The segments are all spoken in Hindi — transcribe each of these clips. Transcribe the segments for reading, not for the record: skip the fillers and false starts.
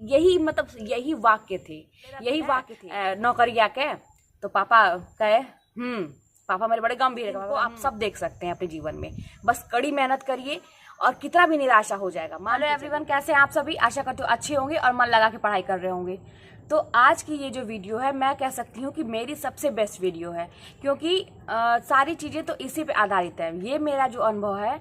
यही मतलब यही वाक्य थे, यही वाक्य थे। नौकरिया के तो पापा कहे पापा मेरे बड़े गंभीर है। तो आप सब देख सकते हैं अपने जीवन में, बस कड़ी मेहनत करिए और कितना भी निराशा हो जाएगा। मान लो एवरीवन, कैसे हैं आप सभी? आशा करते हो अच्छे होंगे और मन लगा के पढ़ाई कर रहे होंगे। तो आज की ये जो वीडियो है, मैं कह सकती हूँ कि मेरी सबसे बेस्ट वीडियो है, क्योंकि सारी चीज़ें तो इसी पे आधारित है। ये मेरा जो अनुभव है,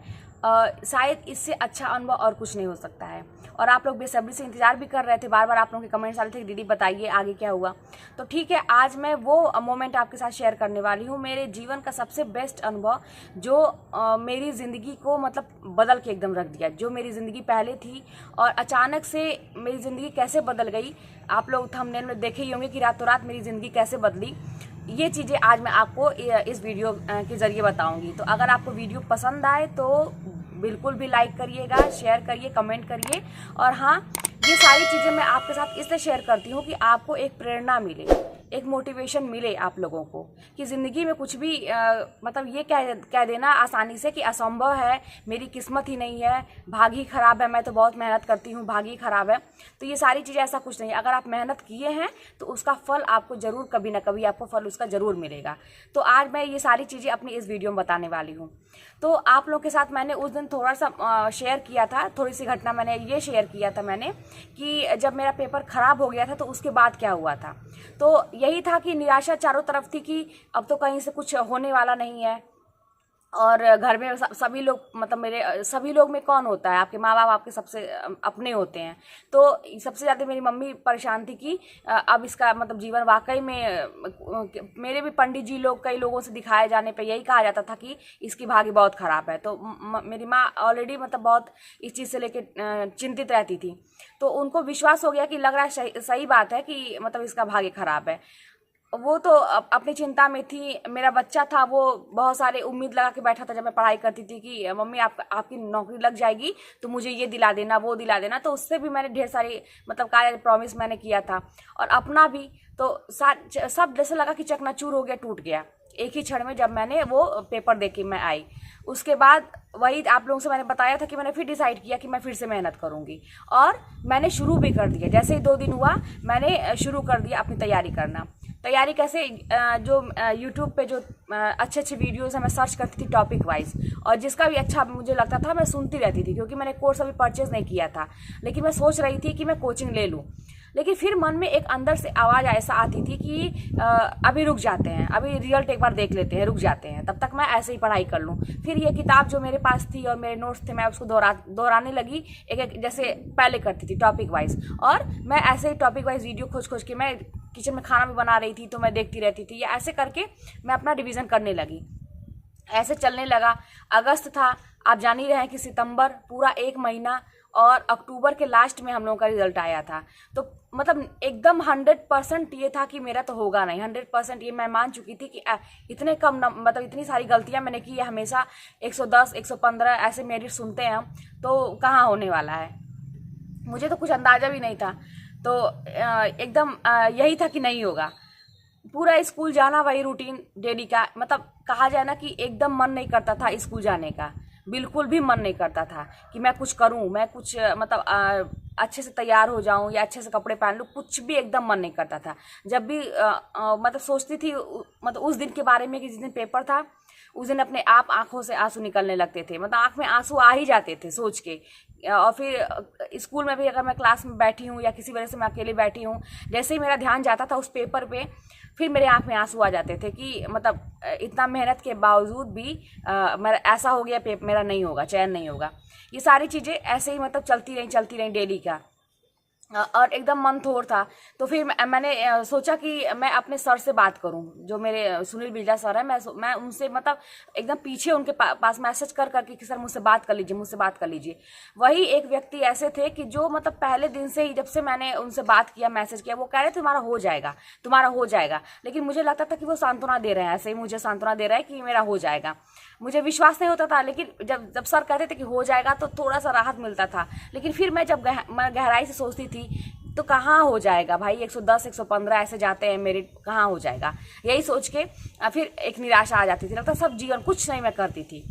शायद इससे अच्छा अनुभव और कुछ नहीं हो सकता है। और आप लोग बेसब्री से इंतजार भी कर रहे थे, बार बार आप लोगों के कमेंट्स आ रहे थे कि दीदी बताइए आगे क्या हुआ। तो ठीक है, आज मैं वो मोमेंट आपके साथ शेयर करने वाली हूँ, मेरे जीवन का सबसे बेस्ट अनुभव जो मेरी ज़िंदगी को मतलब बदल के एकदम रख दिया। जो मेरी ज़िंदगी पहले थी और अचानक से मेरी ज़िंदगी कैसे बदल गई। आप लोग थंबनेल में देखे ही होंगे कि रातों रात मेरी ज़िंदगी कैसे बदली। ये चीज़ें आज मैं आपको इस वीडियो के ज़रिए बताऊंगी। तो अगर आपको वीडियो पसंद आए तो बिल्कुल भी लाइक करिएगा, शेयर करिए, कमेंट करिए। और हाँ, ये सारी चीज़ें मैं आपके साथ इसलिए शेयर करती हूँ कि आपको एक प्रेरणा मिले, एक मोटिवेशन मिले आप लोगों को कि ज़िंदगी में कुछ भी मतलब ये कह देना आसानी से कि असंभव है, मेरी किस्मत ही नहीं है, भाग ही ख़राब है, मैं तो बहुत मेहनत करती हूँ, भाग ही ख़राब है। तो ये सारी चीज़ें ऐसा कुछ नहीं है। अगर आप मेहनत किए हैं तो उसका फल आपको ज़रूर कभी ना कभी आपको फल उसका ज़रूर मिलेगा। तो आज मैं ये सारी चीज़ें अपनी इस वीडियो में बताने वाली हूँ। तो आप लोगों के साथ मैंने उस दिन थोड़ा सा शेयर किया था, थोड़ी सी घटना मैंने ये शेयर किया था मैंने कि जब मेरा पेपर ख़राब हो गया था तो उसके बाद क्या हुआ था। तो यही था कि निराशा चारों तरफ थी कि अब तो कहीं से कुछ होने वाला नहीं है। और घर में सभी लोग मतलब मेरे सभी लोग में कौन होता है, आपके माँ बाप आपके सबसे अपने होते हैं। तो सबसे ज़्यादा मेरी मम्मी परेशान थी कि अब इसका मतलब जीवन वाकई में मेरे भी पंडित जी लोग कई लोगों से दिखाए जाने पे यही कहा जाता था कि इसकी भाग्य बहुत ख़राब है। तो मेरी माँ ऑलरेडी मतलब बहुत इस चीज़ से लेके चिंतित रहती थी। तो उनको विश्वास हो गया कि लग रहा है सही बात है कि मतलब इसका भाग्य ख़राब है। वो तो अपनी चिंता में थी। मेरा बच्चा था, वो बहुत सारे उम्मीद लगा के बैठा था जब मैं पढ़ाई करती थी कि मम्मी आपकी नौकरी लग जाएगी तो मुझे ये दिला देना, वो दिला देना। तो उससे भी मैंने ढेर सारी मतलब कार्य प्रॉमिस मैंने किया था और अपना भी। तो सब जैसे लगा कि चकनाचूर हो गया, टूट गया एक ही क्षण में जब मैंने वो पेपर दे के मैं आई। उसके बाद वही आप लोगों से मैंने बताया था कि मैंने फिर डिसाइड किया कि मैं फिर से मेहनत करूँगी और मैंने शुरू भी कर दिया। जैसे ही 2 दिन हुआ मैंने शुरू कर दिया अपनी तैयारी करना। तैयारी कैसे, जो यूट्यूब पे जो अच्छे अच्छे वीडियोस हैं मैं सर्च करती थी टॉपिक वाइज, और जिसका भी अच्छा मुझे लगता था मैं सुनती रहती थी, क्योंकि मैंने कोर्स अभी परचेज़ नहीं किया था। लेकिन मैं सोच रही थी कि मैं कोचिंग ले लूँ। लेकिन फिर मन में एक अंदर से आवाज़ ऐसा आती थी कि अभी रुक जाते हैं, अभी रिजल्ट एक बार देख लेते हैं, रुक जाते हैं, तब तक मैं ऐसे ही पढ़ाई कर लूँ। फिर ये किताब जो मेरे पास थी और मेरे नोट्स थे, मैं उसको दोहराने लगी एक जैसे पहले करती थी टॉपिक वाइज। और मैं ऐसे ही टॉपिक वाइज वीडियो खोज के मैं किचन में खाना भी बना रही थी तो मैं देखती रहती थी, या ऐसे करके मैं अपना रिवीजन करने लगी। ऐसे चलने लगा। अगस्त था, आप जान ही रहे हैं कि सितंबर पूरा 1 महीना, और अक्टूबर के लास्ट में हम लोगों का रिजल्ट आया था। तो मतलब एकदम 100% ये था कि मेरा तो होगा नहीं। 100% ये मैं मान चुकी थी कि इतने कम मतलब इतनी सारी गलतियां मैंने की है। हमेशा 110 115 ऐसे मेरिट सुनते हैं हम, तो कहाँ होने वाला है। मुझे तो कुछ अंदाज़ा भी नहीं था। तो एकदम यही था कि नहीं होगा। पूरा स्कूल जाना वही रूटीन डेली का, मतलब कहा जाए ना कि एकदम मन नहीं करता था स्कूल जाने का, बिल्कुल भी मन नहीं करता था कि मैं कुछ करूं, मैं कुछ मतलब अच्छे से तैयार हो जाऊं या अच्छे से कपड़े पहन लूं, कुछ भी एकदम मन नहीं करता था। जब भी मतलब सोचती थी मतलब उस दिन के बारे में कि जिस दिन पेपर था उस दिन अपने आप आंखों से आंसू निकलने लगते थे, मतलब आंख में आंसू आ ही जाते थे सोच के। और फिर स्कूल में भी अगर मैं क्लास में बैठी हूँ या किसी वजह से मैं अकेले बैठी हूँ, जैसे ही मेरा ध्यान जाता था उस पेपर पे, फिर मेरे आंख में आंसू आ जाते थे कि मतलब इतना मेहनत के बावजूद भी मेरा ऐसा हो गया, मेरा नहीं होगा, चयन नहीं होगा। ये सारी चीज़ें ऐसे ही मतलब चलती रही डेली का, और एकदम मन थोर था। तो फिर मैंने सोचा कि मैं अपने सर से बात करूं, जो मेरे सुनील बिरला सर है। मैं उनसे मतलब एकदम पीछे उनके पास मैसेज कर करके कि सर मुझसे बात कर लीजिए, मुझसे बात कर लीजिए। वही एक व्यक्ति ऐसे थे कि जो मतलब पहले दिन से ही जब से मैंने उनसे बात किया, मैसेज किया, वो कह रहे थे तुम्हारा हो जाएगा, तुम्हारा हो जाएगा। लेकिन मुझे लगता था कि वो सांत्वना दे रहे हैं, ऐसे ही मुझे सांत्वना दे रहा है कि मेरा हो जाएगा। मुझे विश्वास नहीं होता था, लेकिन जब सर कहते थे कि हो जाएगा तो थोड़ा सा राहत मिलता था। लेकिन फिर मैं जब मैं गहराई से सोचती थी तो कहाँ हो जाएगा भाई, 110 115 ऐसे जाते हैं मेरिट, कहाँ हो जाएगा, यही सोच के फिर एक निराशा आ जाती थी। लगता सब जीवन कुछ नहीं मैं करती थी।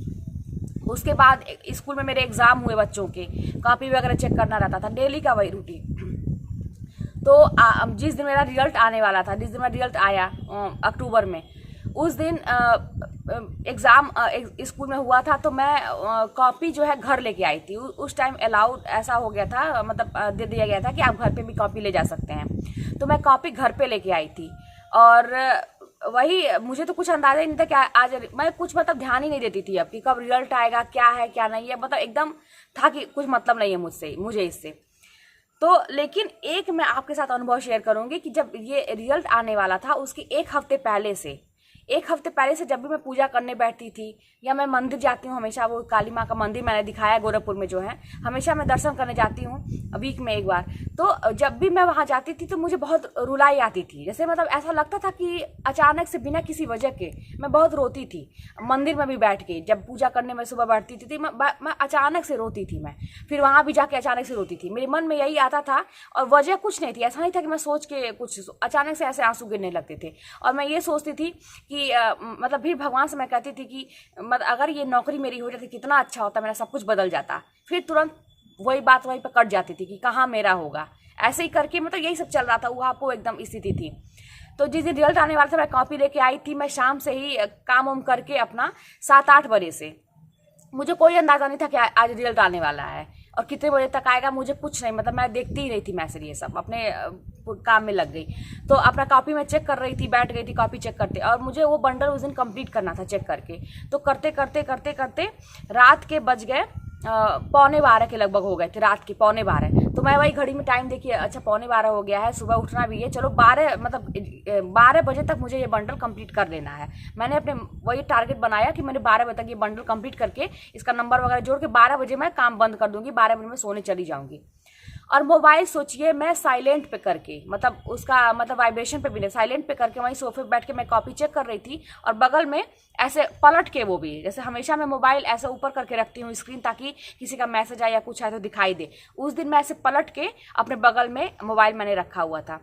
उसके बाद स्कूल में मेरे एग्ज़ाम हुए, बच्चों के कॉपी वगैरह चेक करना रहता था, डेली का वही रूटीन। तो जिस दिन मेरा रिजल्ट आने वाला था, जिस दिन मेरा रिजल्ट आया अक्टूबर में, उस दिन एग्ज़ाम स्कूल में हुआ था, तो मैं कॉपी जो है घर लेके आई थी। उस टाइम अलाउड ऐसा हो गया था, मतलब दे दिया गया था कि आप घर पे भी कॉपी ले जा सकते हैं। तो मैं कॉपी घर पे लेके आई थी, और वही मुझे तो कुछ अंदाजा ही नहीं था कि आज मैं कुछ मतलब ध्यान ही नहीं देती थी अब कि कब रिजल्ट आएगा, क्या है क्या नहीं है, मतलब एकदम था कि कुछ मतलब नहीं है मुझे इससे। तो लेकिन एक मैं आपके साथ अनुभव शेयर करूंगी कि जब ये रिजल्ट आने वाला था उसके एक हफ्ते पहले से जब भी मैं पूजा करने बैठती थी, या मैं मंदिर जाती हूँ हमेशा, वो काली माँ का मंदिर मैंने दिखाया गोरखपुर में जो है, हमेशा मैं दर्शन करने जाती हूँ वीक में एक बार। तो जब भी मैं वहाँ जाती थी तो मुझे बहुत रुलाई आती थी, जैसे मतलब ऐसा लगता था कि अचानक से बिना किसी वजह के मैं बहुत रोती थी। मंदिर में भी बैठ के जब पूजा करने में सुबह बैठती थी मैं अचानक से रोती थी। मैं फिर वहाँ भी जाके अचानक से रोती थी, मेरे मन में यही आता था, और वजह कुछ नहीं थी। ऐसा नहीं था कि मैं सोच के कुछ, अचानक से ऐसे आंसू गिरने लगते थे। और मैं ये सोचती थी कि मतलब फिर भगवान से मैं कहती थी कि मतलब अगर ये नौकरी मेरी हो जाती कितना अच्छा होता, मेरा सब कुछ बदल जाता। फिर तुरंत वही बात वहीं पर कट जाती थी कि कहाँ मेरा होगा। ऐसे ही करके मतलब यही सब चल रहा था, वहाँ पर एकदम स्थिति थी। तो जिस दिन रिजल्ट आने वाला था मैं कॉपी लेके आई थी। मैं शाम से ही काम वाम करके अपना 7-8 बजे से, मुझे कोई अंदाजा नहीं था कि आज रिजल्ट आने वाला है और कितने बजे तक आएगा, मुझे कुछ नहीं, मतलब मैं देखती ही नहीं थी मैसेज, ये सब अपने काम में लग गई। तो अपना कॉपी में चेक कर रही थी, बैठ गई थी कॉपी चेक करते, और मुझे वो बंडल उस दिन कंप्लीट करना था चेक करके। तो करते करते करते करते रात के बज गए 11:15 के लगभग हो गए थे, रात के 11:15। तो मैं वही घड़ी में टाइम देखी, अच्छा 11:15 हो गया है, सुबह उठना भी है, चलो 12 बजे तक मुझे ये बंडल कंप्लीट कर लेना है। मैंने अपने वही टारगेट बनाया कि मैंने 12 बजे तक ये बंडल कंप्लीट करके इसका नंबर वगैरह जोड़ के 12 बजे मैं काम बंद कर दूंगी, 12 बजे मैं सोने चली जाऊंगी। और मोबाइल सोचिए मैं साइलेंट पे करके, मतलब उसका मतलब वाइब्रेशन पे भी नहीं, साइलेंट पे करके वहीं सोफे पे बैठ के मैं कॉपी चेक कर रही थी, और बगल में ऐसे पलट के, वो भी जैसे हमेशा मैं मोबाइल ऐसे ऊपर करके रखती हूँ स्क्रीन, ताकि किसी का मैसेज आए या कुछ आए तो दिखाई दे। उस दिन मैं ऐसे पलट के अपने बगल में मोबाइल मैंने रखा हुआ था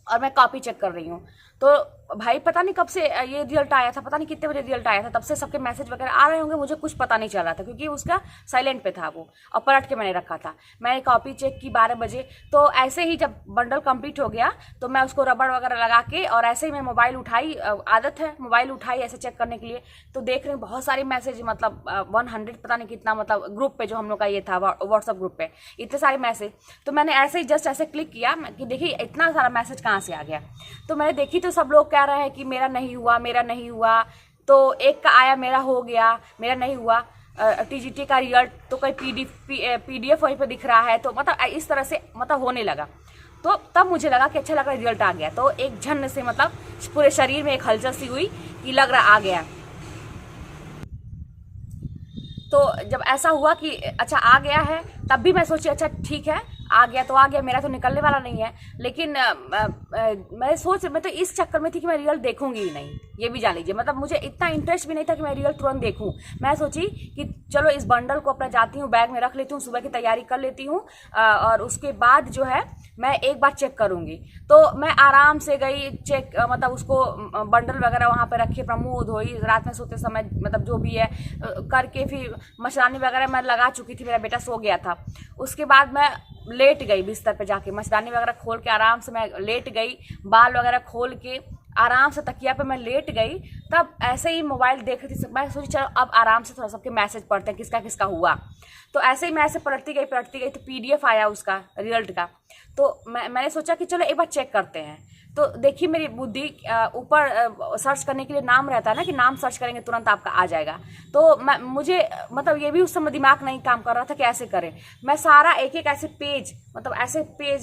और मैं कॉपी चेक कर रही हूँ। तो भाई पता नहीं कब से ये रिजल्ट आया था, पता नहीं कितने बजे रिजल्ट आया था, तब से सबके मैसेज वगैरह आ रहे होंगे, मुझे कुछ पता नहीं चल रहा था क्योंकि उसका साइलेंट पे था वो, और पलट के मैंने रखा था। मैंने कॉपी चेक की 12 बजे। तो ऐसे ही जब बंडल कंप्लीट हो गया तो मैं उसको रबड़ वगैरह लगा के, और ऐसे ही मैं मोबाइल उठाई, आदत है मोबाइल उठाई ऐसे चेक करने के लिए। तो देख रहे हैं बहुत सारे मैसेज, मतलब 100 पता नहीं कितना, मतलब ग्रुप पे जो हम लोग का ये था व्हाट्सअप ग्रुप पे इतने सारे मैसेज। तो मैंने ऐसे ही जस्ट ऐसे क्लिक किया कि देखिए इतना सारा मैसेज कहाँ से आ गया। तो मैंने देखी तो सब लोग कह रहे हैं कि मेरा नहीं हुआ, मेरा नहीं हुआ। तो एक का आया मेरा हो गया, मेरा नहीं हुआ। टीजीटी का रिजल्ट तो कोई पीडीएफ वहीं पे दिख रहा है। तो मतलब इस तरह से मतलब होने लगा। तो तब मुझे लगा कि अच्छा लग रहा है, रिजल्ट आ गया। तो एक झन से मतलब पूरे शरीर में एक हलचल सी हुई कि लग रहा आ गया। तो जब ऐसा हुआ कि अच्छा आ गया है, तब भी मैं सोची अच्छा ठीक है आ गया तो आ गया, मेरा तो निकलने वाला नहीं है। लेकिन मैं तो इस चक्कर में थी कि मैं रिजल्ट देखूंगी ही नहीं, ये भी जान लीजिए। मतलब मुझे इतना इंटरेस्ट भी नहीं था कि मैं रिजल्ट तुरंत देखूं। मैं सोची कि चलो इस बंडल को अपना जाती हूँ, बैग में रख लेती हूँ, सुबह की तैयारी कर लेती हूँ, और उसके बाद जो है मैं एक बार चेक करूंगी। तो मैं आराम से गई चेक, मतलब उसको बंडल वगैरह वहाँ पे रखी, अपना मुँह धोई, रात में सोते समय मतलब जो भी है करके, फिर मच्छरदानी वगैरह मैं लगा चुकी थी, मेरा बेटा सो गया था। उसके बाद मैं लेट गई बिस्तर पे जाके, मच्छरदानी वगैरह खोल के आराम से मैं लेट गई, बाल वगैरह खोल के आराम से तकिया पे मैं लेट गई। तब ऐसे ही मोबाइल देख रही थी, मैं सोची चलो अब आराम से थोड़ा सबके मैसेज पढ़ते हैं किसका किसका हुआ। तो ऐसे ही मैं ऐसे पढ़ती गई तो पीडीएफ आया उसका रिजल्ट का। तो मैंने सोचा कि चलो एक बार चेक करते हैं। तो देखिए मेरी बुद्धि ऊपर सर्च करने के लिए नाम रहता है ना, कि नाम सर्च करेंगे तुरंत आपका आ जाएगा। तो मुझे मतलब ये भी उस समय दिमाग नहीं काम कर रहा था कि ऐसे करें। मैं सारा एक एक ऐसे पेज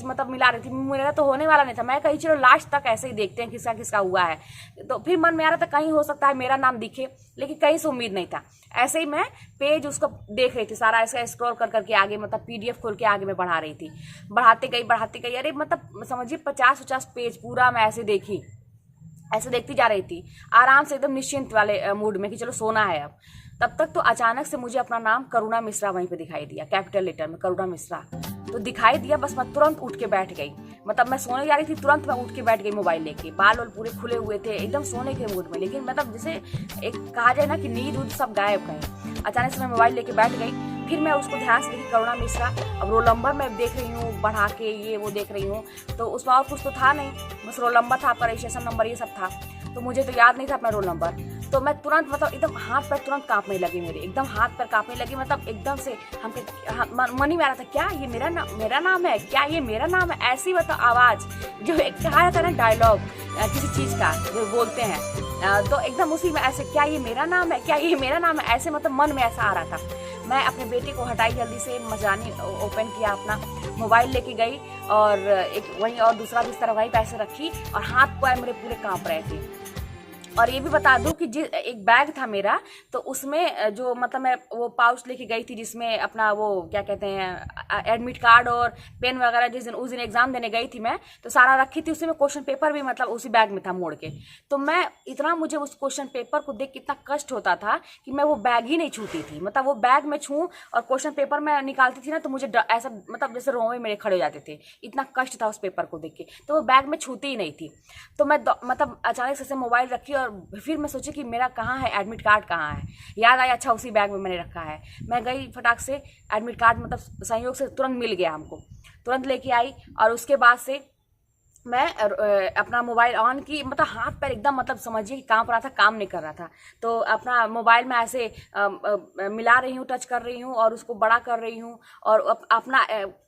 मतलब मिला रही थी, मेरा तो होने वाला नहीं था। मैं कही चलो लास्ट तक ऐसे ही देखते हैं किसका किसका हुआ है। तो फिर मन में आ रहा था कहीं हो सकता है मेरा नाम दिखे, लेकिन कहीं से उम्मीद नहीं था। ऐसे ही मैं पेज उसको देख रही थी, सारा ऐसा स्क्रॉल कर करके आगे, मतलब पीडीएफ खोल के आगे मैं बढ़ा रही थी, बढ़ाते गई। अरे मतलब समझिए 50-50 पेज पूरा मैं ऐसे देखती जा रही थी, आराम से एकदम निश्चिंत वाले मूड में कि चलो सोना है अब। तब तक तो अचानक से मुझे अपना नाम करुणा मिश्रा वहीं पे दिखाई दिया, कैपिटल लेटर में करुणा मिश्रा। तो दिखाई दिया, बस मैं तुरंत उठ के बैठ गई। मतलब मैं सोने जा रही थी, तुरंत मैं उठ के बैठ गई मोबाइल लेके, बाल वाल पूरे खुले हुए थे, एकदम सोने के मूड में, लेकिन मतलब जैसे एक कहा जाए ना कि नींद उद सब गायब कहीं। अचानक से मैं मोबाइल लेके बैठ गई, फिर मैं उसको ध्यान से देखी, करुणा मिश्रा। अब रोल नंबर मैं देख रही हूँ बढ़ा के, ये वो देख रही हूँ, तो उसमें और कुछ तो था नहीं, बस रोल नंबर था, आपका रजिस्ट्रेशन नंबर ये सब था, तो मुझे तो याद नहीं था अपना रोल नंबर। तो मैं तुरंत मतलब एकदम हाथ पैर तुरंत कांपने लगे मेरे, एकदम हाथ पैर कांपने लगे, मतलब एकदम से मन ही में आ रहा था, क्या ये मेरा नाम है, क्या ये मेरा नाम है, ऐसी मतलब आवाज़ जो एक कहा जाता है ना डायलॉग किसी चीज़ का जो बोलते हैं, तो एकदम उसी में ऐसे, क्या ये मेरा नाम है, क्या ये मेरा नाम है, ऐसे मतलब मन में ऐसा आ रहा था। मैं अपने बेटे को हटाई, जल्दी से मचानी ओपन किया, अपना मोबाइल लेके गई और एक वहीं और दूसरा बिस्तर वहीं पैसे रखी और हाथ पैर मेरे पूरे कांप रहे थे। और ये भी बता दूं कि एक बैग था मेरा, तो उसमें जो मतलब मैं वो पाउच लेके गई थी जिसमें अपना वो क्या कहते हैं एडमिट कार्ड और पेन वगैरह, उस दिन एग्जाम देने गई थी मैं, तो सारा रखी थी, उसमें क्वेश्चन पेपर भी मतलब उसी बैग में था मोड़ के। तो मैं इतना, मुझे उस क्वेश्चन पेपर को देख कितना कष्ट होता था कि मैं वो बैग ही नहीं छूती थी, मतलब वो बैग में छूँ और क्वेश्चन पेपर मैं निकालती थी ना, तो मुझे ऐसा मतलब जैसे रोवे मेरे खड़े हो जाते थे, इतना कष्ट था उस पेपर को देख के, तो वो बैग में छूती ही नहीं थी। तो मैं मतलब अचानक से मोबाइल रखी और फिर मैं सोची कि मेरा कहाँ है एडमिट कार्ड, कहाँ है, याद आया अच्छा उसी बैग में मैंने रखा है। मैं गई फटाक से, एडमिट कार्ड मतलब संयोग से तुरंत मिल गया हमको, तुरंत लेके आई और उसके बाद से मैं अपना मोबाइल ऑन की, मतलब हाथ पैर एकदम मतलब समझिए कि कांप रहा था, काम नहीं कर रहा था। तो अपना मोबाइल में ऐसे मिला रही हूँ, टच कर रही हूँ और उसको बड़ा कर रही हूँ और अपना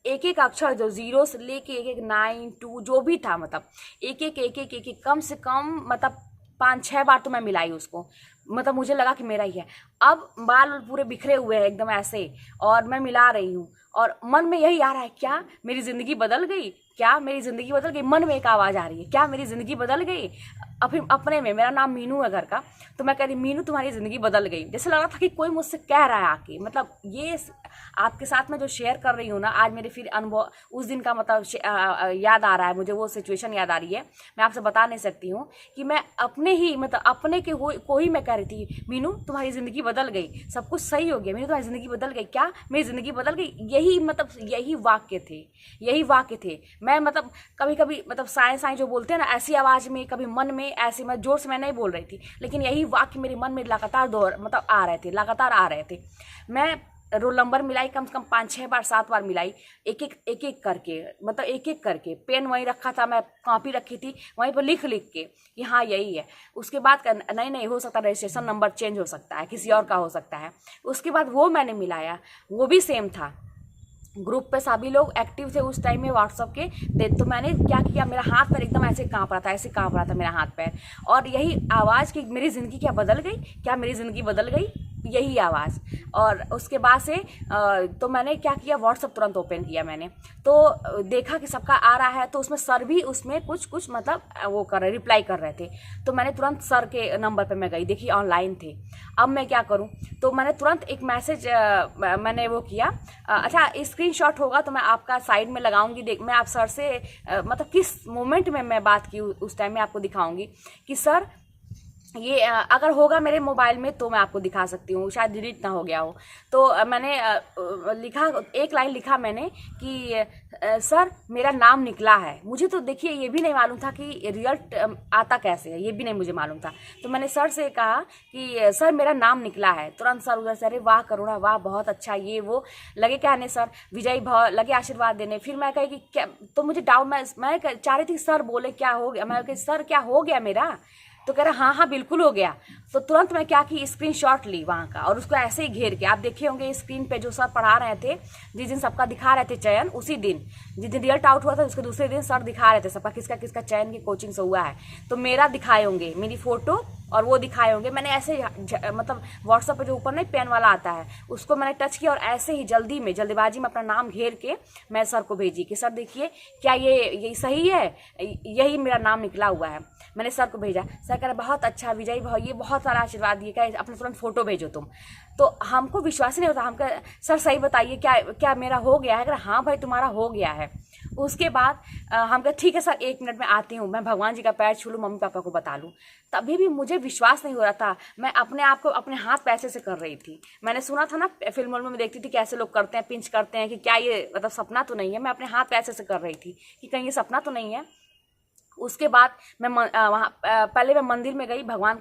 एक एक अक्षर जो जीरो से लेके एक एक 9 2 जो भी था, मतलब एक एक कम से कम मतलब 5-6 बार तो मैं मिलाई उसको, मतलब मुझे लगा कि मेरा ही है। अब बाल पूरे बिखरे हुए हैं एकदम ऐसे और मैं मिला रही हूँ और मन में यही आ रहा है, क्या मेरी ज़िंदगी बदल गई, क्या मेरी ज़िंदगी बदल गई, मन में एक आवाज़ आ रही है, क्या मेरी ज़िंदगी बदल गई। फिर अपने में, मेरा नाम मीनू है घर का, तो मैं कह रही मीनू तुम्हारी ज़िंदगी बदल गई, जैसे लग रहा था कि कोई मुझसे कह रहा है आके, मतलब ये आपके साथ में जो शेयर कर रही हूँ ना आज, मेरे फिर अनुभव उस दिन का मतलब याद आ रहा है मुझे, वो सिचुएशन याद आ रही है, मैं आपसे बता नहीं सकती हूँ कि मैं अपने ही मतलब अपने के को ही मैं कह रही थी, मीनू तुम्हारी ज़िंदगी बदल गई, सब कुछ सही हो गया, मीनू तुम्हारी ज़िंदगी बदल गई, क्या मेरी ज़िंदगी बदल गई। यही मतलब यही वाक्य थे। मैं मतलब कभी कभी मतलब साएं जो बोलते हैं ना, ऐसी आवाज़ में, कभी मन में ऐसे, मैं जोर से मैं नहीं बोल रही थी, लेकिन यही वाक्य मेरे मन में लगातार मतलब लगातार आ रहे थे। मैं रोल नंबर मिलाई कम से कम 5-6 बार 7 बार मिलाई, एक एक करके, मतलब एक एक करके। पेन वहीं रखा था, मैं कॉपी रखी थी वहीं पर लिख के कि हाँ यही है। उसके बाद नहीं हो सकता, रजिस्ट्रेशन नंबर चेंज हो सकता है, किसी और का हो सकता है। उसके बाद वो मैंने मिलाया, वो भी सेम था। ग्रुप पे सभी लोग एक्टिव थे उस टाइम में व्हाट्सअप के, तो मैंने क्या किया, मेरा हाथ पैर एकदम ऐसे कांप रहा था मेरा हाथ पैर, और यही आवाज़ कि मेरी ज़िंदगी क्या बदल गई, क्या मेरी ज़िंदगी बदल गई, यही आवाज़। और उसके बाद से तो मैंने क्या किया, व्हाट्सअप तुरंत ओपन किया मैंने, तो देखा कि सबका आ रहा है, तो उसमें सर भी उसमें कुछ मतलब वो कर रहे, रिप्लाई कर रहे थे। तो मैंने तुरंत सर के नंबर पे मैं गई, देखी ऑनलाइन थे। अब मैं क्या करूं, तो मैंने तुरंत एक मैसेज मैंने वो किया, अच्छा स्क्रीनशॉट होगा तो मैं आपका साइड में लगाऊंगी, देख मैं आप सर से मतलब किस मोमेंट में मैं बात की उस टाइम में आपको दिखाऊंगी कि सर ये अगर होगा मेरे मोबाइल में तो मैं आपको दिखा सकती हूँ, शायद डिलीट ना हो गया हो। तो मैंने लिखा, एक लाइन लिखा मैंने कि सर मेरा नाम निकला है। मुझे तो देखिए ये भी नहीं मालूम था कि रिजल्ट आता कैसे है, ये भी नहीं मुझे मालूम था। तो मैंने सर से कहा कि सर मेरा नाम निकला है। तुरंत सर उधर से, अरे वाह करुणा वाह बहुत अच्छा, ये वो लगे कहने, सर विजयी भव लगे आशीर्वाद देने। फिर मैं कही कि क्या, तो मुझे डाउट, मैं चाह रही थी सर बोले क्या हो गया, मैं कही सर क्या हो गया मेरा, तो कह रहा हाँ बिल्कुल हो गया। तो तुरंत मैं क्या की, स्क्रीनशॉट ली वहाँ का और उसको ऐसे ही घेर के, आप देखे होंगे स्क्रीन पे जो सर पढ़ा रहे थे, जिस दिन सबका दिखा रहे थे चयन, उसी दिन जिस दिन रिजल्ट आउट हुआ था उसके दूसरे दिन सर दिखा रहे थे सबका किसका किसका चयन की कोचिंग से हुआ है। तो मेरा दिखाए होंगे, मेरी फोटो और वो दिखाए होंगे। मैंने ऐसे मतलब व्हाट्सएप पे जो ऊपर नहीं पेन वाला आता है उसको मैंने टच किया और ऐसे ही जल्दीबाजी में अपना नाम घेर के मैं सर को भेजी कि सर देखिए क्या ये सही है, यही मेरा नाम निकला हुआ है। मैंने सर को भेजा, सर कह रहे बहुत अच्छा विजयी भाव, ये बहुत सारा आशीर्वाद दिए, क्या अपना तुरंत फोटो भेजो तुम। तो हमको विश्वास ही नहीं होता, हम कह सर सही बताइए क्या क्या मेरा हो गया है। अगर हाँ भाई तुम्हारा हो गया है उसके बाद हम कहा ठीक है सर 1 मिनट में आती हूँ, मैं भगवान जी का पैर छू लूँ, मम्मी पापा को बता लूँ। तभी भी मुझे विश्वास नहीं हो रहा था। मैं अपने आप को अपने हाथ पैसे से कर रही थी। मैंने सुना था ना फिल्मों में देखती थी कैसे लोग करते हैं, पिंच करते हैं कि क्या ये मतलब सपना तो नहीं है। मैं अपने हाथ पैसे से कर रही थी कि कहीं ये सपना तो नहीं है। उसके बाद मैं वहाँ पहले मैं मंदिर में गई, भगवान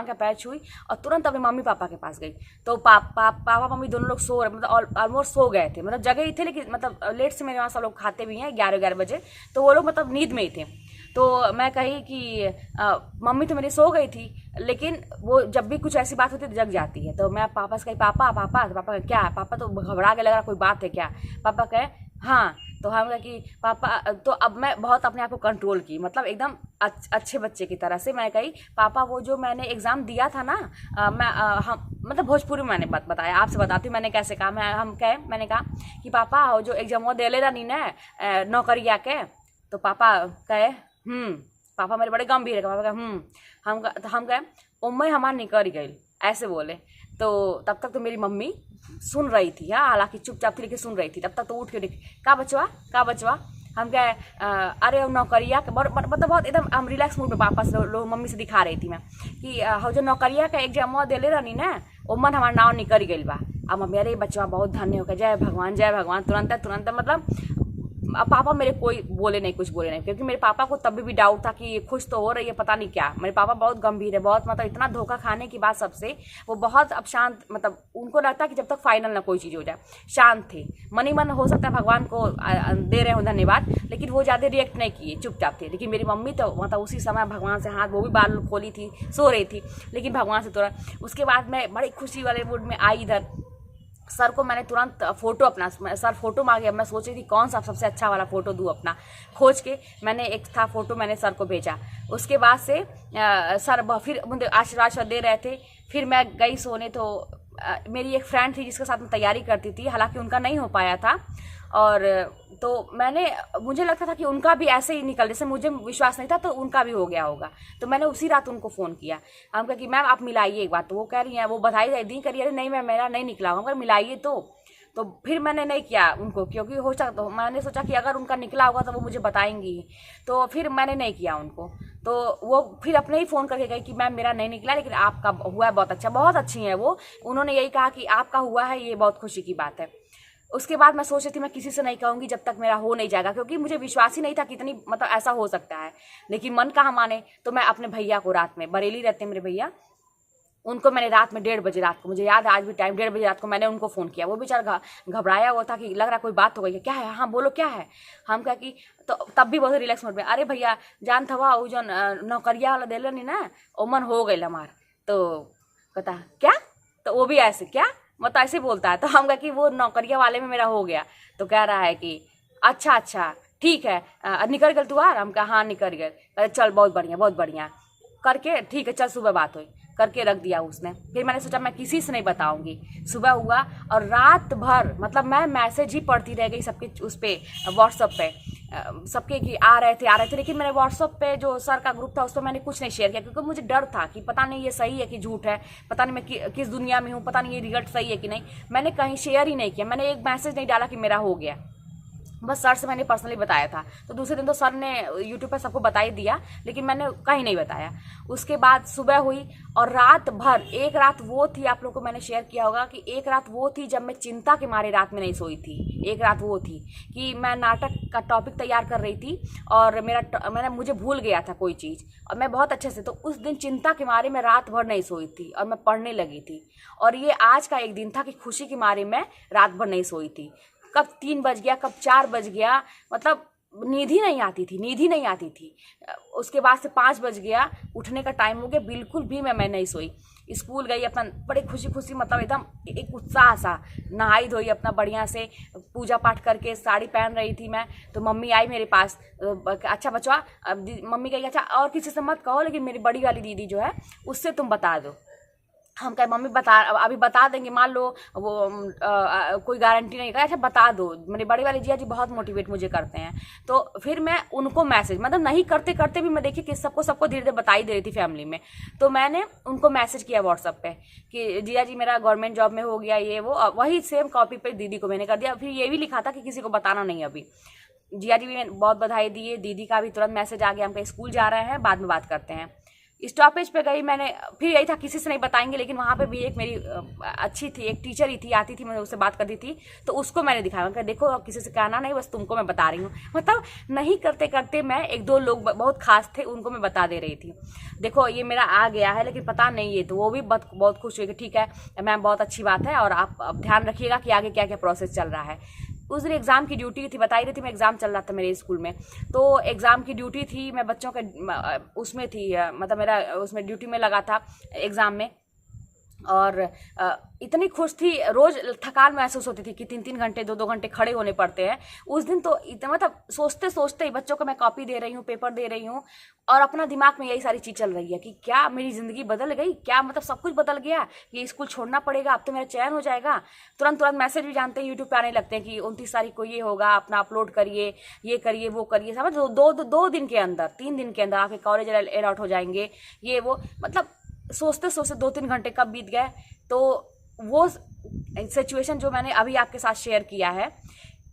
का पैर छुई और तुरंत अपने मम्मी पापा के पास गई। तो पापा मम्मी दोनों लोग सो रहे, मतलब ऑलमोस्ट सो गए थे, मतलब जगह ही थे, लेकिन मतलब लेट से मेरे वहाँ सब लोग खाते भी हैं 11 बजे, तो वो लोग मतलब नींद में ही थे। तो मैं कही कि मम्मी तो मेरी सो गई थी, लेकिन वो जब भी कुछ ऐसी बात होती है तो जग जाती है। तो मैं पापा से कही पापा पापा, तो पापा क्या है, पापा तो घबरा के लग रहा कोई बात है क्या। पापा कहे हाँ। तो हम कहा कि पापा, तो अब मैं बहुत अपने आप को कंट्रोल की, मतलब एकदम अच्छे बच्चे की तरह से मैं कही पापा वो जो मैंने एग्ज़ाम दिया था ना, हम मतलब भोजपुरी में मैंने बताया, आपसे बताती हूँ मैंने कैसे कहा। मैंने कहा कि पापा वो जो एग्जाम वो दे ले रहा नहीं ना नौकरिया के। तो पापा कहे पापा मेरे बड़े गंभीर है। पापा कहे हम कहे उम्मीद हमार निकल गई, ऐसे बोले। तो तब तक तो मेरी मम्मी सुन रही थी, हाँ, हालांकि चुपचाप थी लेकिन सुन रही थी। तब तक तो उठ के का बचवा हम कहे अरे नौकरिया के मतलब बहुत एकदम हम रिलैक्स मूड में वापस मम्मी से दिखा रही थी मैं कि जो नौकरिया का एग्जाम दे ले रही ना ओमन हमारा नाव निकल गई बा। अब मम्मी अरे बचवा बहुत धन्य हो गया, जय भगवान। तुरंत मतलब पापा मेरे कोई बोले नहीं, कुछ बोले नहीं, क्योंकि मेरे पापा को तब भी डाउट था कि ये खुश तो हो रही है पता नहीं क्या। मेरे पापा बहुत गंभीर है, बहुत मतलब इतना धोखा खाने की बात सबसे वो बहुत अब शांत, मतलब उनको लगता कि जब तक फाइनल ना कोई चीज़ हो जाए, शांत थे। मन ही मन हो सकता है भगवान को दे रहे हो धन्यवाद, लेकिन वो ज़्यादा रिएक्ट नहीं किए, चुपचाप थे। लेकिन मेरी मम्मी तो मतलब उसी समय भगवान से हाथ, वो भी बाल खोली थी, सो रही थी, लेकिन भगवान से तोड़ा। उसके बाद मैं बड़ी खुशी वाले मूड में आई इधर। सर को मैंने तुरंत फोटो अपना, सर फोटो मांगे, मैं सोच रही थी कौन सा सबसे अच्छा वाला फोटो दूँ अपना। खोज के मैंने एक था फोटो, मैंने सर को भेजा। उसके बाद से सर फिर मुझे आशीर्वाद दे रहे थे। फिर मैं गई सोने। तो मेरी एक फ्रेंड थी जिसके साथ मैं तैयारी करती थी, हालांकि उनका नहीं हो पाया था। और तो मुझे लगता था कि उनका भी ऐसे ही निकल, जैसे मुझे विश्वास नहीं था तो उनका भी हो गया होगा। तो मैंने उसी रात उनको फ़ोन किया। हम कहा कि मैम आप मिलाइए एक बार। तो वो कह रही हैं, वो बधाई दी करिए, अरे नहीं मैम मेरा नहीं निकला। हम कहा मिलाइए। तो फिर मैंने नहीं किया उनको, क्योंकि हो सकता, तो मैंने सोचा कि अगर उनका निकला होगा तो वो मुझे बताएंगी, तो फिर मैंने नहीं किया उनको। तो वो फिर अपने ही फ़ोन करके गई कि मैम मेरा नहीं निकला, लेकिन आपका हुआ है, बहुत अच्छा, बहुत अच्छी हैं वो। उन्होंने यही कहा कि आपका हुआ है, ये बहुत खुशी की बात है। उसके बाद मैं सोच रही थी मैं किसी से नहीं कहूँगी जब तक मेरा हो नहीं जाएगा, क्योंकि मुझे विश्वास ही नहीं था कितनी मतलब ऐसा हो सकता है। लेकिन मन कहाँ माने। तो मैं अपने भैया को, रात में बरेली रहते हैं मेरे भैया, उनको मैंने रात में 1:30 बजे रात को, मुझे याद है आज भी टाइम, 1:30 बजे रात को मैंने उनको फ़ोन किया। वो बेचारा घबराया हुआ था कि लग रहा कोई बात हो गई है, क्या है, हाँ बोलो क्या है। हम कहा कि तो तब भी बहुत रिलैक्स मोड में, अरे भैया जान था वो जो नौकरिया वाला दिल नहीं ना ओमन हो गई हमार। तो कहता क्या, तो वो भी ऐसे क्या मतलब ऐसे बोलता है। तो हम कहा कि वो नौकरिया वाले में मेरा हो गया। तो कह रहा है कि अच्छा ठीक है, निकल गए तू यार। हम कहा हाँ निकल गए। चल बहुत बढ़िया करके, ठीक है चल सुबह बात हुई, करके रख दिया उसने। फिर मैंने सोचा मैं किसी से नहीं बताऊंगी। सुबह हुआ और रात भर मतलब मैं मैसेज ही पढ़ती रह गई सबके, उस पर व्हाट्सअप पे सबके कि आ रहे थे, लेकिन मैंने व्हाट्सअप पे जो सर का ग्रुप था उस पर मैंने कुछ नहीं शेयर किया, क्योंकि मुझे डर था कि पता नहीं ये सही है कि झूठ है, पता नहीं मैं किस दुनिया में हूँ, पता नहीं ये रिजल्ट सही है कि नहीं। मैंने कहीं शेयर ही नहीं किया, मैंने एक मैसेज नहीं डाला कि मेरा हो गया, बस सर से मैंने पर्सनली बताया था। तो दूसरे दिन तो सर ने यूट्यूब पर सबको बता ही दिया, लेकिन मैंने कहीं नहीं बताया। उसके बाद सुबह हुई और रात भर, एक रात वो थी, आप लोगों को मैंने शेयर किया होगा कि एक रात वो थी जब मैं चिंता के मारे रात में नहीं सोई थी। एक रात वो थी कि मैं नाटक का टॉपिक तैयार कर रही थी और मुझे भूल गया था कोई चीज़, और मैं बहुत अच्छे से, तो उस दिन चिंता के मारे मैं रात भर नहीं सोई थी और मैं पढ़ने लगी थी। और ये आज का एक दिन था कि खुशी के मारे मैं रात भर नहीं सोई थी। कब 3 बज गया, कब 4 बज गया, मतलब नींद ही नहीं आती थी। उसके बाद से 5 बज गया, उठने का टाइम हो गया, बिल्कुल भी मैं नहीं सोई। स्कूल गई अपना बड़े खुशी मतलब एकदम एक उत्साह सा, नहाई धोई अपना बढ़िया से, पूजा पाठ करके साड़ी पहन रही थी मैं। तो मम्मी आई मेरे पास, अच्छा बचवा, मम्मी कही अच्छा और किसी से मत कहो, लेकिन मेरी बड़ी वाली दीदी जो है उससे तुम बता दो। हम कहे मम्मी अभी बता देंगे, मान लो वो कोई गारंटी नहीं कर। अच्छा बता दो, मेरे बड़े वाले जिया जी बहुत मोटिवेट मुझे करते हैं। तो फिर मैं उनको मैसेज, मतलब नहीं करते करते भी मैं देखी कि सबको धीरे धीरे बता ही दे रही थी फैमिली में। तो मैंने उनको मैसेज किया व्हाट्सअप पे कि जिया जी मेरा गवर्नमेंट जॉब में हो गया ये वो, वही सेम कॉपी पे दीदी को मैंने कर दिया। फिर ये भी लिखा था कि किसी को बताना नहीं अभी। जिया जी भी बहुत बधाई दिए, दीदी का भी तुरंत मैसेज आ गया, हम कहीं स्कूल जा रहे हैं, बाद में बात करते हैं। स्टॉपेज पे गई मैंने, फिर यही था किसी से नहीं बताएंगे, लेकिन वहाँ पे भी एक मेरी अच्छी थी, एक टीचर ही थी, आती थी, मैं उससे बात करती थी, तो उसको मैंने दिखाया, मैं देखो किसी से कहना नहीं, बस तुमको मैं बता रही हूँ। मतलब नहीं करते करते मैं एक दो लोग बहुत खास थे उनको मैं बता दे रही थी, देखो ये मेरा आ गया है, लेकिन पता नहीं है। तो वो भी बहुत खुश हुई कि ठीक है मैम, बहुत अच्छी बात है, और आप ध्यान रखिएगा कि आगे क्या क्या प्रोसेस चल रहा है। उस दिन एग्ज़ाम की ड्यूटी थी, बताई रही थी मैं, एग्ज़ाम चल रहा था मेरे स्कूल में, तो एग्ज़ाम की ड्यूटी थी, मैं बच्चों के उसमें थी, मतलब मेरा उसमें ड्यूटी में लगा था एग्ज़ाम में। और इतनी खुश थी, रोज़ थकान महसूस होती थी कि 3-3 घंटे 2-2 घंटे खड़े होने पड़ते हैं। उस दिन तो इतना मतलब सोचते सोचते ही बच्चों को मैं कॉपी दे रही हूँ, पेपर दे रही हूँ, और अपना दिमाग में यही सारी चीज़ चल रही है कि क्या मेरी ज़िंदगी बदल गई, क्या मतलब सब कुछ बदल गया, ये स्कूल छोड़ना पड़ेगा, अब तो मेरा चयन हो जाएगा। तुरंत मैसेज भी जानते हैं यूट्यूब पे आने लगते हैं कि 29 तारीख को ये होगा, अपना अपलोड करिए, ये करिए, वो करिए, समझ लो। दो दिन के अंदर, 3 दिन के अंदर आपके कॉलेज अलॉट हो जाएंगे, ये वो, मतलब सोचते सोचते 2-3 घंटे कब बीत गए। तो वो सिचुएशन जो मैंने अभी आपके साथ शेयर किया है,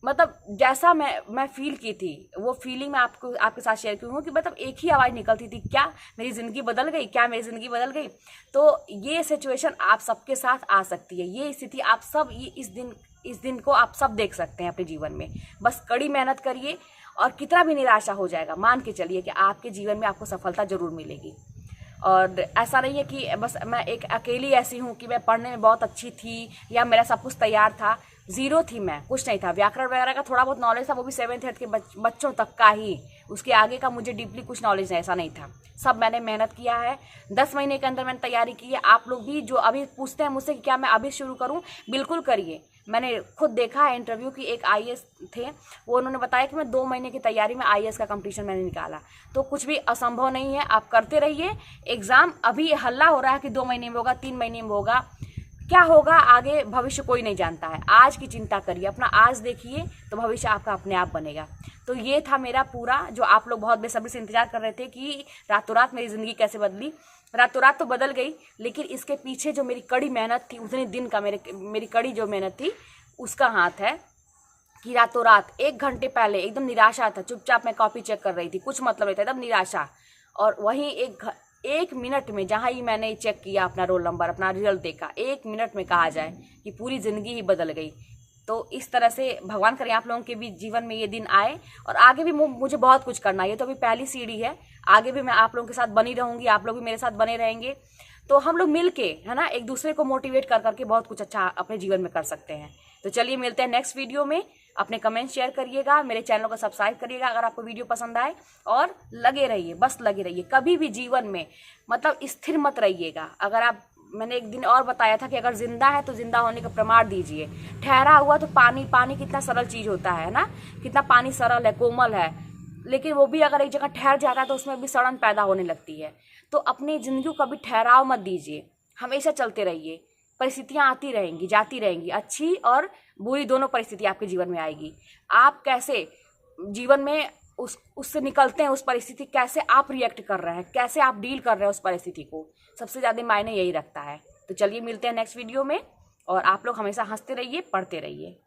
मतलब जैसा मैं फील की थी, वो फीलिंग मैं आपके साथ शेयर की हूँ कि मतलब एक ही आवाज़ निकलती थी, क्या मेरी ज़िंदगी बदल गई, क्या मेरी ज़िंदगी बदल गई। तो ये सिचुएशन आप सबके साथ आ सकती है, ये स्थिति आप सब इस दिन को आप सब देख सकते हैं अपने जीवन में। बस कड़ी मेहनत करिए, और कितना भी निराशा हो जाएगा, मान के चलिए कि आपके जीवन में आपको सफलता ज़रूर मिलेगी। और ऐसा नहीं है कि बस मैं एक अकेली ऐसी हूँ कि मैं पढ़ने में बहुत अच्छी थी या मेरा सब कुछ तैयार था, ज़ीरो थी मैं, कुछ नहीं था। व्याकरण वगैरह का थोड़ा बहुत नॉलेज था, वो भी 7th 8th के बच्चों तक का ही, उसके आगे का मुझे डीपली कुछ नॉलेज ऐसा नहीं था। सब मैंने मेहनत किया है, 10 महीने के अंदर मैंने तैयारी की है। आप लोग भी जो अभी पूछते हैं मुझसे कि क्या मैं अभी शुरू करूँ, बिल्कुल करिए। मैंने खुद देखा है इंटरव्यू की, एक IAS थे, वो उन्होंने बताया कि मैं 2 महीने की तैयारी में IAS का कंपटीशन मैंने निकाला। तो कुछ भी असंभव नहीं है, आप करते रहिए। एग्ज़ाम अभी हल्ला हो रहा है कि 2 महीने में होगा, 3 महीने में होगा, क्या होगा आगे भविष्य कोई नहीं जानता है। आज की चिंता करिए, अपना आज देखिए, तो भविष्य आपका अपने आप बनेगा। तो ये था मेरा पूरा, जो आप लोग बहुत बेसब्री से इंतजार कर रहे थे कि रातों रात मेरी ज़िंदगी कैसे बदली। रातों रात तो बदल गई, लेकिन इसके पीछे जो मेरी कड़ी मेहनत थी, उतने दिन का मेरी कड़ी जो मेहनत थी, उसका हाथ है। कि रातों रात 1 घंटे पहले एकदम निराशा था, चुपचाप मैं कॉपी चेक कर रही थी, कुछ मतलब नहीं था, एकदम निराशा। और वहीं 1 मिनट में जहाँ ही मैंने चेक किया अपना रोल नंबर, अपना रिजल्ट देखा, 1 मिनट में कहा जाए कि पूरी ज़िंदगी ही बदल गई। तो इस तरह से भगवान करे आप लोगों के भी जीवन में ये दिन आए, और आगे भी मुझे बहुत कुछ करना है। ये तो अभी पहली सीढ़ी है, आगे भी मैं आप लोगों के साथ बनी रहूँगी, आप लोग भी मेरे साथ बने रहेंगे। तो हम लोग मिल के, है ना, एक दूसरे को मोटिवेट कर करके बहुत कुछ अच्छा अपने जीवन में कर सकते हैं। तो चलिए मिलते हैं नेक्स्ट वीडियो में। अपने कमेंट शेयर करिएगा, मेरे चैनल को सब्सक्राइब करिएगा अगर आपको वीडियो पसंद आए, और लगे रहिए, बस लगे रहिए। कभी भी जीवन में मतलब स्थिर मत रहिएगा। अगर आप, मैंने एक दिन और बताया था कि अगर जिंदा है तो जिंदा होने का प्रमाण दीजिए। ठहरा हुआ तो पानी कितना सरल चीज़ होता है ना, कितना पानी सरल है, कोमल है, लेकिन वो भी अगर एक जगह ठहर जाता है तो उसमें भी सड़न पैदा होने लगती है। तो अपनी ज़िंदगी को कभी ठहराव मत दीजिए, हमेशा चलते रहिए। परिस्थितियाँ आती रहेंगी, जाती रहेंगी, अच्छी और बुरी दोनों परिस्थिति आपके जीवन में आएगी। आप कैसे जीवन में उससे निकलते हैं, उस परिस्थिति कैसे आप रिएक्ट कर रहे हैं, कैसे आप डील कर रहे हैं उस परिस्थिति को, सबसे ज़्यादा मायने यही रखता है। तो चलिए मिलते हैं नेक्स्ट वीडियो में, और आप लोग हमेशा हंसते रहिए, पढ़ते रहिए।